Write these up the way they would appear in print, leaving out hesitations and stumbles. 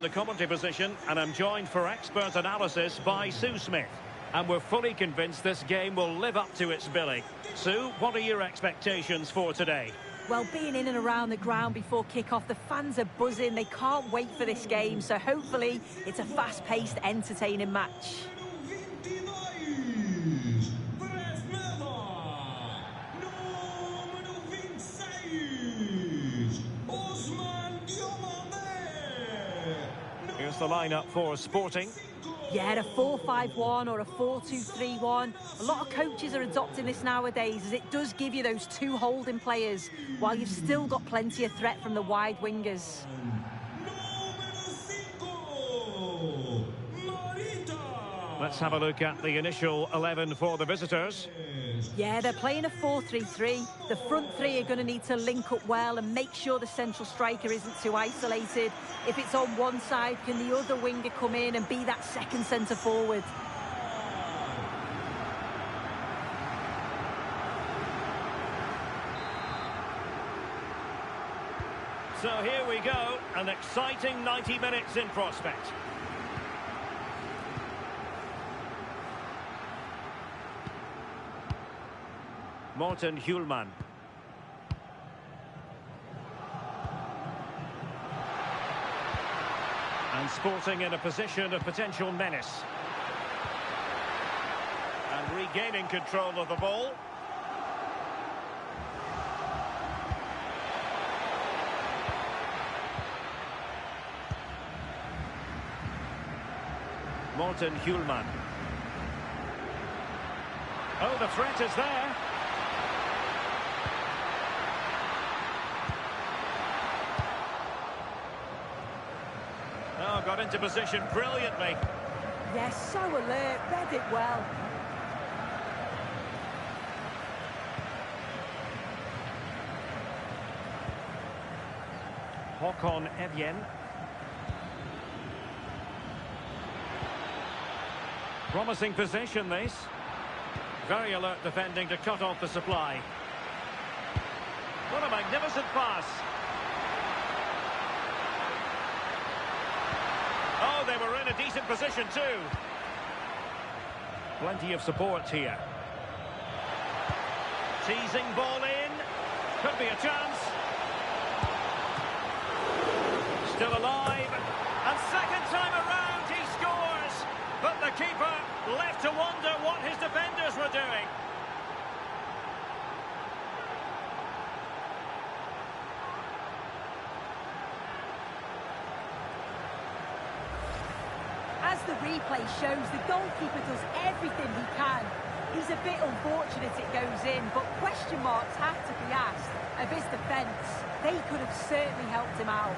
The commentary position, and I'm joined for expert analysis by Sue Smith. And we're fully convinced this game will live up to its billing. Sue, what are your expectations for today? Well, being in and around the ground before kick-off, the fans are buzzing. They can't wait for this game, so hopefully it's a fast-paced, entertaining match. Here's the lineup for Sporting. Yeah, a 4-5-1 or a 4-2-3-1. A lot of coaches are adopting this nowadays, as it does give you those two holding players, while you've still got plenty of threat from the wide wingers. Let's have a look at the initial 11 for the visitors. Yeah, they're playing a 4-3-3. The front three are going to need to link up well and make sure the central striker isn't too isolated. If it's on one side, can the other winger come in and be that second centre forward? So here we go, an exciting 90 minutes in prospect. Morten Hjulman. And Sporting in a position of potential menace. And regaining control of the ball. Morten Hjulman. Oh, the threat is there. Oh, got into position brilliantly. Yes, so alert, read it well. Håkon Evjen. Promising position, this. Very alert defending to cut off the supply. What a magnificent pass. Oh, they were in a decent position too. Plenty of support here. Teasing ball in. Could be a chance. Still alive. And second time around he scores. But the keeper left to wonder what his defenders were doing. As the replay shows, the goalkeeper does everything he can. He's a bit unfortunate it goes in, but question marks have to be asked of his defence. They could have certainly helped him out.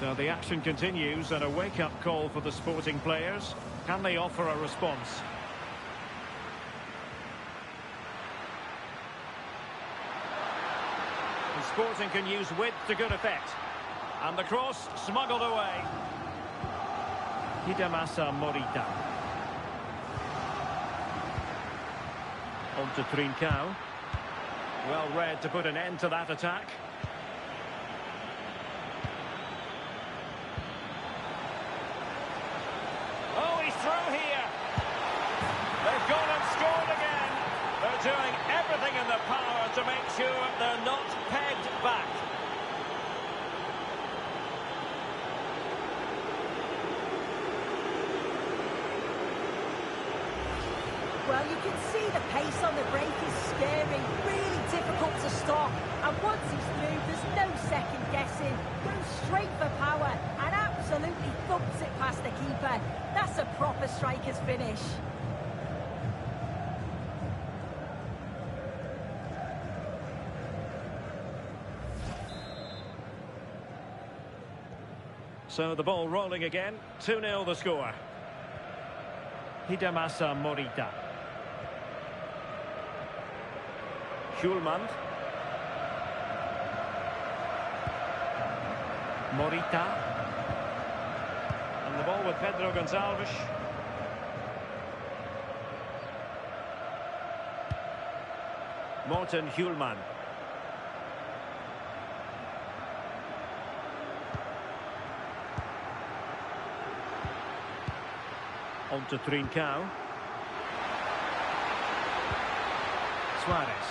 So the action continues, and a wake-up call for the Sporting players. Can they offer a response? Sporting can use width to good effect. And the cross smuggled away. Hidemasa Morita. On to Trincao. Well read to put an end to that attack. Oh, he's through here. They've gone and scored again. They're doing everything in their power to make sure they're not pegged back. Well, you can see the pace on the break is scary, really difficult to stop. And once he's through, there's no second guessing. Goes straight for power and absolutely thumps it past the keeper. That's a proper striker's finish. So the ball rolling again. 2-0 the score. Hidemasa Morita. Hjulman. Morita. And the ball with Pedro Gonçalves. Morten Hjulman. On to Trincao. Suarez.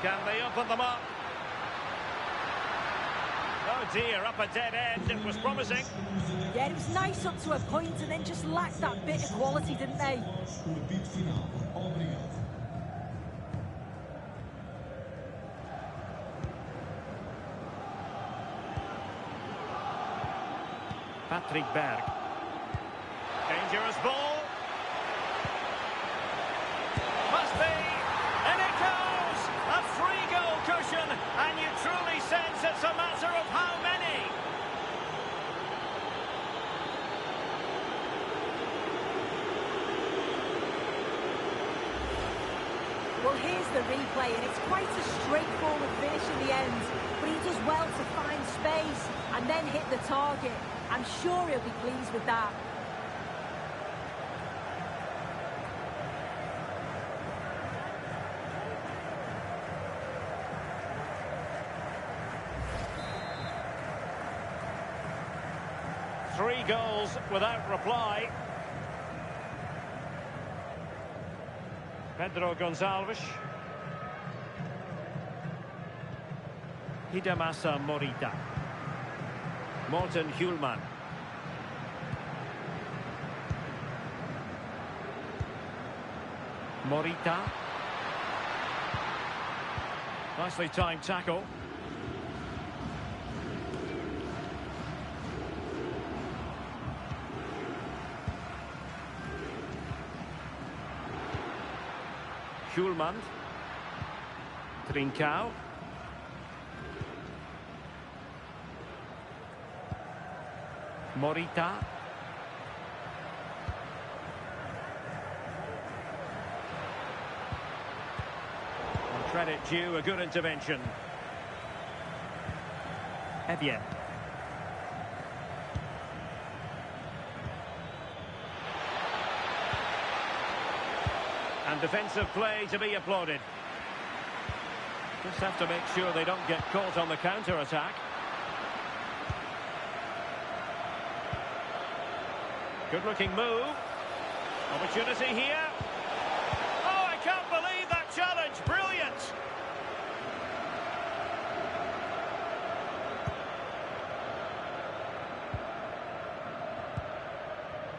Can they open them up? Oh dear, up a dead end. It was promising. Yeah, it was nice up to a point and then just lacked that bit of quality, didn't they? Patrick Berg. Dangerous ball. Must be. And it goes! A free-goal cushion, and you truly sense it's a matter of how many. Well, here's the replay, and it's quite a straightforward finish in the end. But he does well to find space and then hit the target. I'm sure he'll be pleased with that. Three goals without reply. Pedro Gonçalves. Hidemasa Morita. Morten Hjulman. Morita. Nicely timed tackle. Hjulman. Trincao. Morita. And credit due, a good intervention. Evian. And defensive play to be applauded. Just have to make sure they don't get caught on the counter-attack. Good-looking move. Opportunity here. Oh, I can't believe that challenge. Brilliant.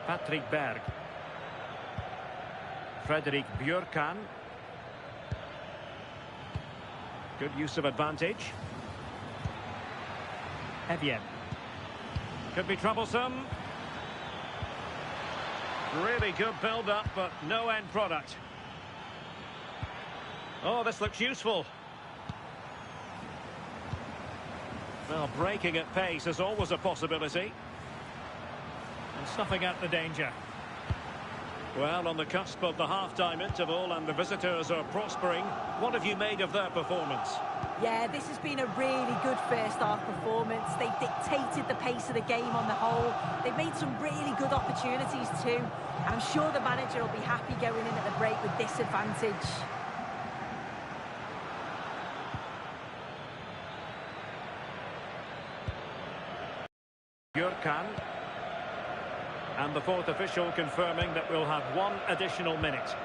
Patrick Berg. Fredrik Björkan. Good use of advantage. Evian. Could be troublesome. Really good build-up, but no end product. Oh, this looks useful. Well, breaking at pace is always a possibility. And snuffing out the danger. Well, on the cusp of the half-time interval and the visitors are prospering. What have you made of their performance? Yeah, this has been a really good first-half performance. They've dictated the pace of the game on the whole. They've made some really good opportunities too. And I'm sure the manager will be happy going in at the break with this advantage. Björkan. And the fourth official confirming that we'll have one additional minute.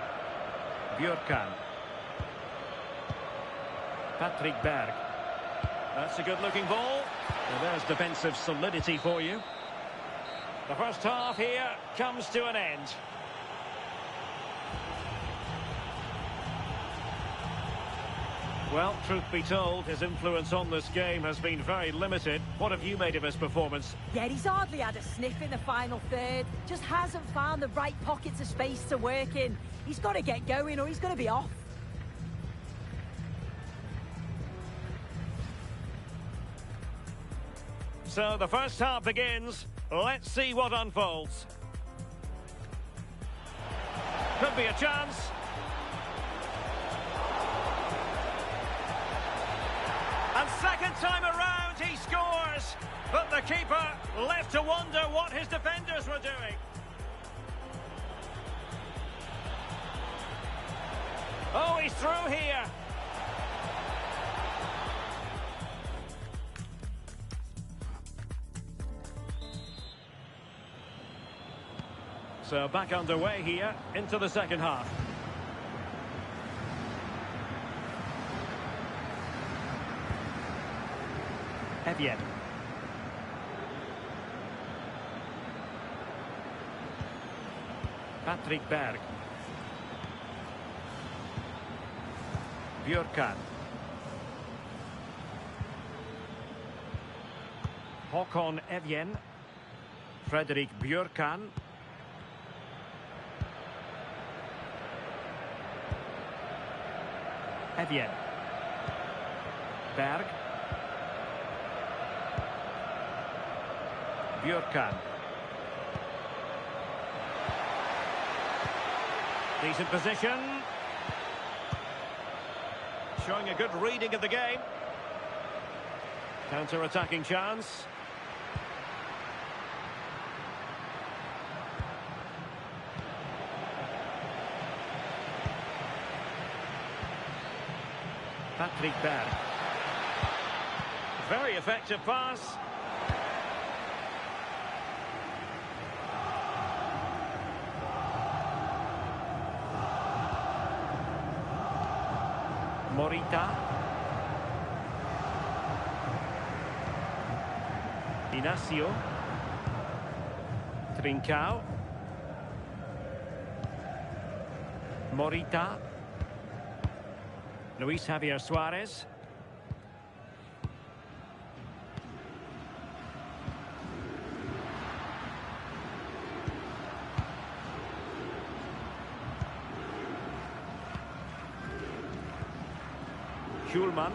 Björkan. Patrick Berg. That's a good-looking ball. Well, there's defensive solidity for you. The first half here comes to an end. Well, truth be told, his influence on this game has been very limited. What have you made of his performance? Yeah, he's hardly had a sniff in the final third. Just hasn't found the right pockets of space to work in. He's got to get going or he's going to be off. So the first half begins. Let's see what unfolds. Could be a chance. And second time around he scores. But the keeper left to wonder what his defenders were doing. Oh, he He's through here. So back underway here into the second half. Evian. Patrick Berg. Björkan. Håkon Evjen. Fredrik Björkan. Evjen. Berg. Björkan. Decent position. Showing a good reading of the game. Counter-attacking chance. Patrick Berg. Very effective pass. Morita. Inacio. Trincao. Morita. Luis Javier Suarez. Schulman.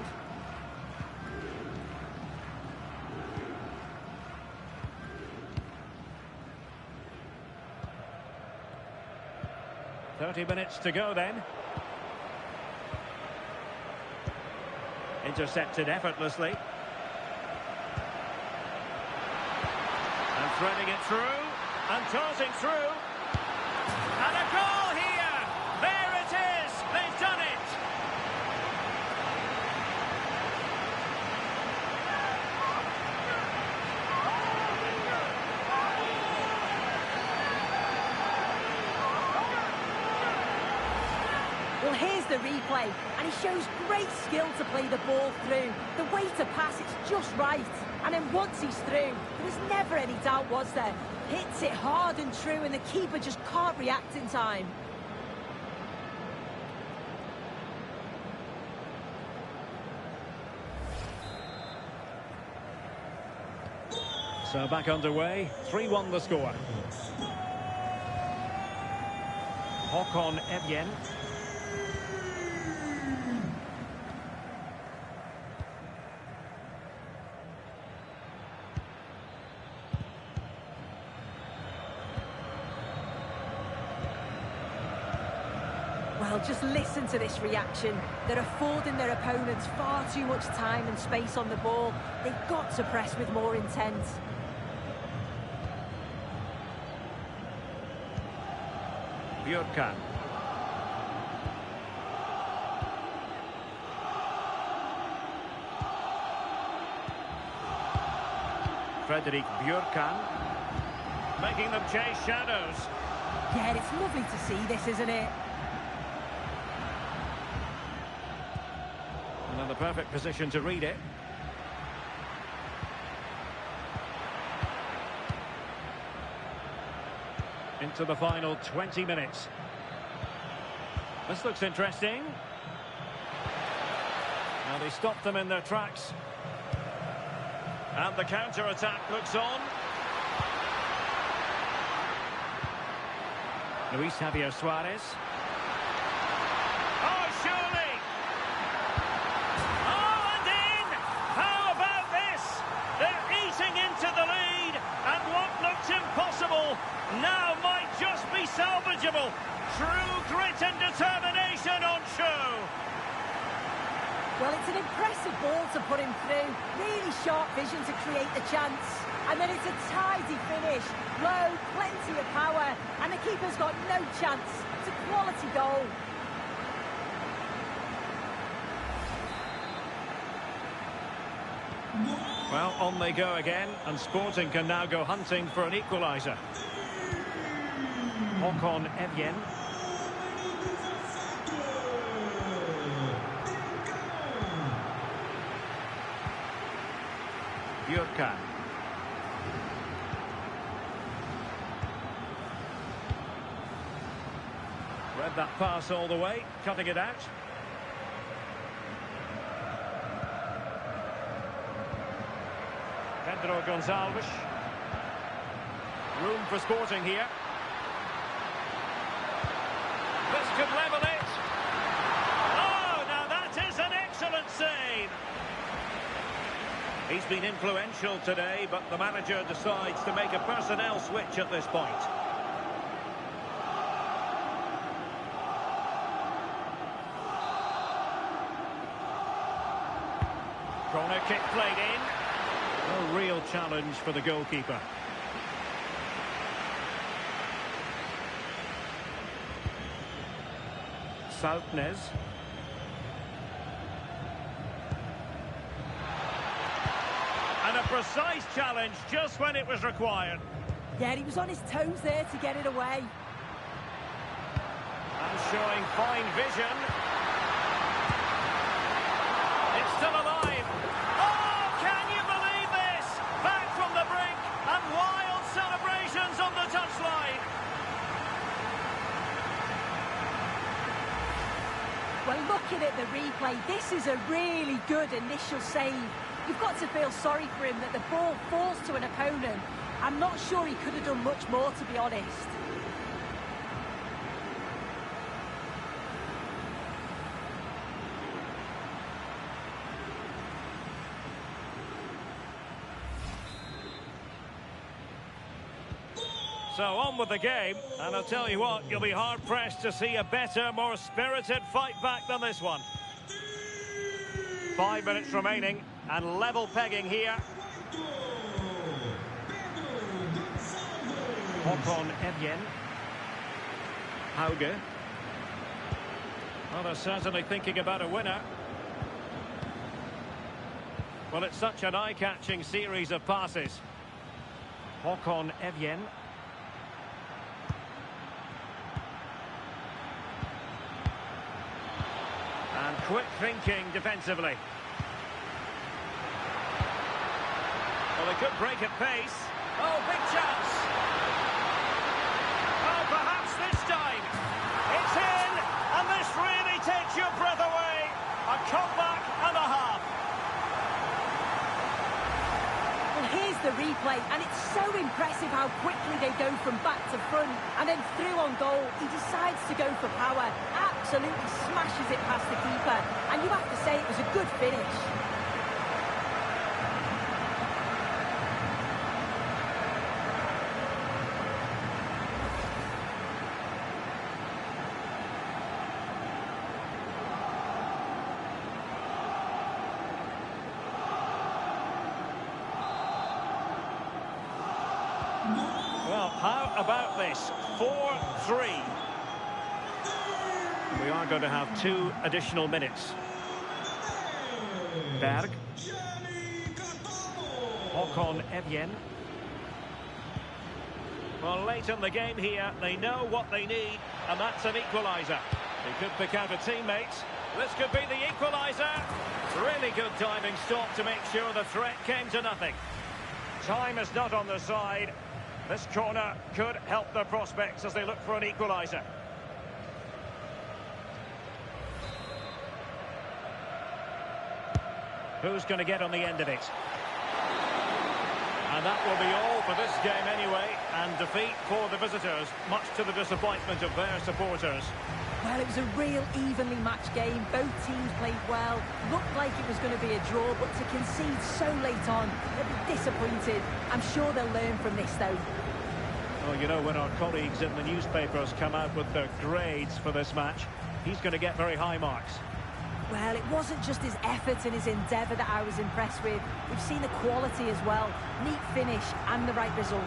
"30 minutes to go then." Intercepted effortlessly. And threading it through. And tossing through. And a goal here! There it is! They've done it! Well, here's the replay, and he shows great skill to play the ball through. The way to pass, it's just right. And then once he's through, there was never any doubt, was there? Hits it hard and true, and the keeper just can't react in time. So back underway, 3-1 the score. Håkon Evjen. Well, just listen to this reaction. They're affording their opponents far too much time and space on the ball. They've got to press with more intent. Björkan. Fredrik Björkan. Making them chase shadows. Yeah, it's lovely to see this, isn't it? And in the perfect position to read it. Into the final 20 minutes. This looks interesting. Now they stopped them in their tracks. And the counter-attack looks on. Luis Javier Suarez. Oh, surely! Oh, and in! How about this? They're eating into the lead, and what looked impossible now might just be salvageable. True grit and determination on show. Well, it's an impressive ball to put him through. Really sharp vision to create the chance. And then it's a tidy finish. Low, plenty of power. And the keeper's got no chance. It's a quality goal. Well, on they go again, and Sporting can now go hunting for an equaliser. Håkon Evjen. Bjørkan. Read that pass all the way, cutting it out. Pedro Gonçalves. Room for Sporting here. This could level it. Oh, now that is an excellent save. He's been influential today, but the manager decides to make a personnel switch at this point. Corner kick played in. No real challenge for the goalkeeper. Saltnes. And a precise challenge just when it was required. Yeah, he was on his toes there to get it away. And showing fine vision. It's still alive. Oh, can you believe this? Back from the brink and wild celebrations on the touchline. Well, looking at the replay, this is a really good initial save. You've got to feel sorry for him that the ball falls to an opponent. I'm not sure he could have done much more, to be honest. So on with the game, and I'll tell you what, you'll be hard-pressed to see a better, more spirited fight back than this one. 5 minutes remaining, and level pegging here. Håkon Evjen. Hauge. Well, they're certainly thinking about a winner. Well, it's such an eye-catching series of passes. Håkon Evjen. And quick thinking defensively. Well, they could break at pace. Oh, big chance. Oh, perhaps this time. It's in, and this really takes your breath away. A comeback and a half. Well, here's the replay, and it's so impressive how quickly they go from back to front, and then through on goal, he decides to go for power, absolutely smashes it past the keeper, and you have to say it was a good finish. Well, how about this? 4-3. We are going to have 2 additional minutes. Berg. Håkon Evjen. Well, late in the game here, they know what they need, and that's an equaliser. They could pick out a teammate. This could be the equaliser. Really good diving stop to make sure the threat came to nothing. Time is not on their side. This corner could help their prospects as they look for an equaliser. Who's going to get on the end of it? And that will be all for this game anyway. And defeat for the visitors, much to the disappointment of their supporters. Well, it was a real evenly matched game. Both teams played well. Looked like it was going to be a draw, but to concede so late on, they'll be disappointed. I'm sure they'll learn from this, though. Well, you know, when our colleagues in the newspapers come out with their grades for this match, he's going to get very high marks. Well, it wasn't just his effort and his endeavour that I was impressed with. We've seen the quality as well. Neat finish and the right result.